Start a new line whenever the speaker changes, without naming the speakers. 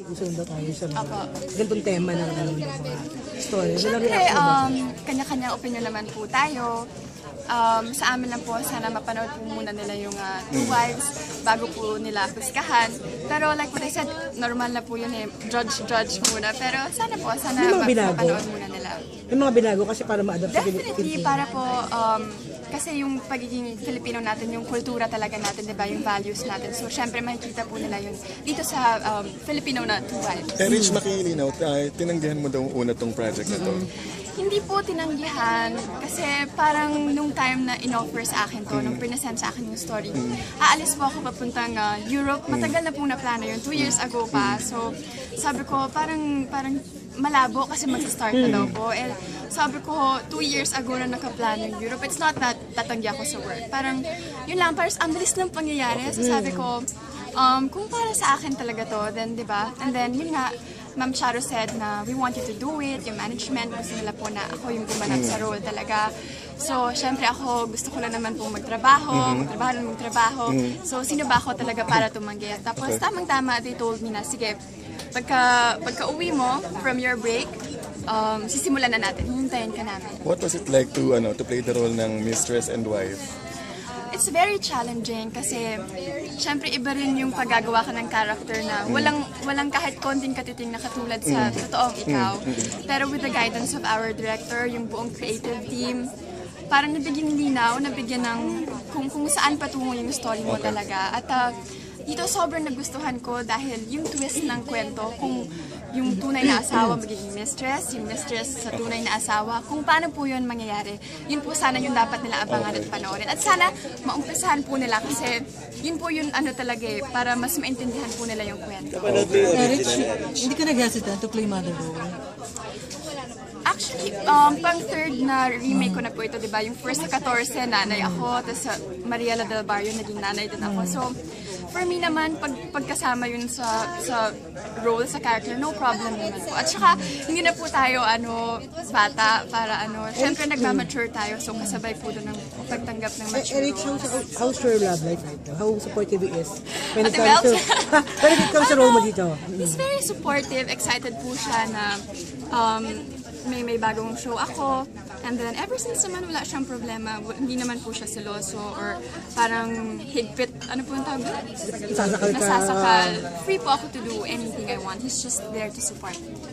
Usunod na tayo sa mga ganitong tema ng mga story.
Siyempre, kanya-kanya opinion naman po tayo. Sa amin lang po, sana mapanood po muna nila yung Two Wives bago po nila husgahan. Pero like what I said, normal na po yun eh, judge muna. Pero sana po, mapanood muna nila.
May mga binago kasi para ma-adapt sa Pilipinas.
Definitely, para po, kasi yung pagiging Filipino natin, yung kultura talaga natin, diba, yung values natin. So, syempre, makikita po nila yun dito sa Filipino na Two Wives.
Rich, makilinaw, tinanggihan mo daw una tong project na to.
Hindi po tinanggihan kasi parang nung time na in-offer sa akin to, nung present sa akin yung story, aalis po ako papuntang Europe. Matagal na pong naplano yun, 2 years ago pa. So sabi ko parang malabo kasi mag-start na daw po. Eh, sabi ko 2 years ago na nakaplano yung Europe. It's not that tatanggi ako sa work. Parang yun lang, parang ang bilis ng pangyayari. So sabi ko, kung para sa akin talaga to, then diba? And then yun nga, Ma'am Charo said na we want you to do it, yung management, gusto nila po na ako yung gumanap sa role talaga. So, syempre ako, gusto ko lang naman pong magtrabaho. So, sino ba ako talaga para tumanggi? Tapos, tamang-tama, they told me na, sige, pagka uwi mo from your break, sisimulan na natin, hintayin ka namin.
What was it like to play the role ng mistress and wife?
It's very challenging kasi syempre iba rin yung paggagawa ka ng character na walang kahit konting katiting na katulad sa totoong ikaw. Pero with the guidance of our director, yung buong creative team, parang nabigyan linaw, nabigyan ng kung saan patungo yung story mo talaga. At dito sobrang nagustuhan ko dahil yung twist ng kwento, kung yung tunay na asawa magiging mistress, yung mistress sa tunay na asawa, kung paano po yun mangyayari, yun po sana yung dapat nila abangan at panoorin. At sana maumpisahan po nila kasi yun po yung talaga eh, para mas maintindihan po nila yung kwento.
Rich, hindi ka nag-hesitate to play mother role?
Actually, pang third na remake ko na po ito, di ba? Yung first sa 14, nanay ako, tapos sa Mariela Del Barrio, naging nanay din ako. So, for me naman, pagkasama yun sa role, sa character, no problem naman po. At saka, hindi na po tayo, bata, para syempre nagmamature tayo, so kasabay po doon ng pagtanggap ng mature
Rich,
roles.
how's your love life right now? How supportive he is? When it comes to role mo dito?
He's very supportive, excited po siya na may bagong show ako. And then, ever since naman wala siyang problema, hindi naman po siya seloso or parang higpit, ano po yung tawag doon?
Nasasakal ka.
Nasasakal. Free po ako to do anything I want. He's just there to support me.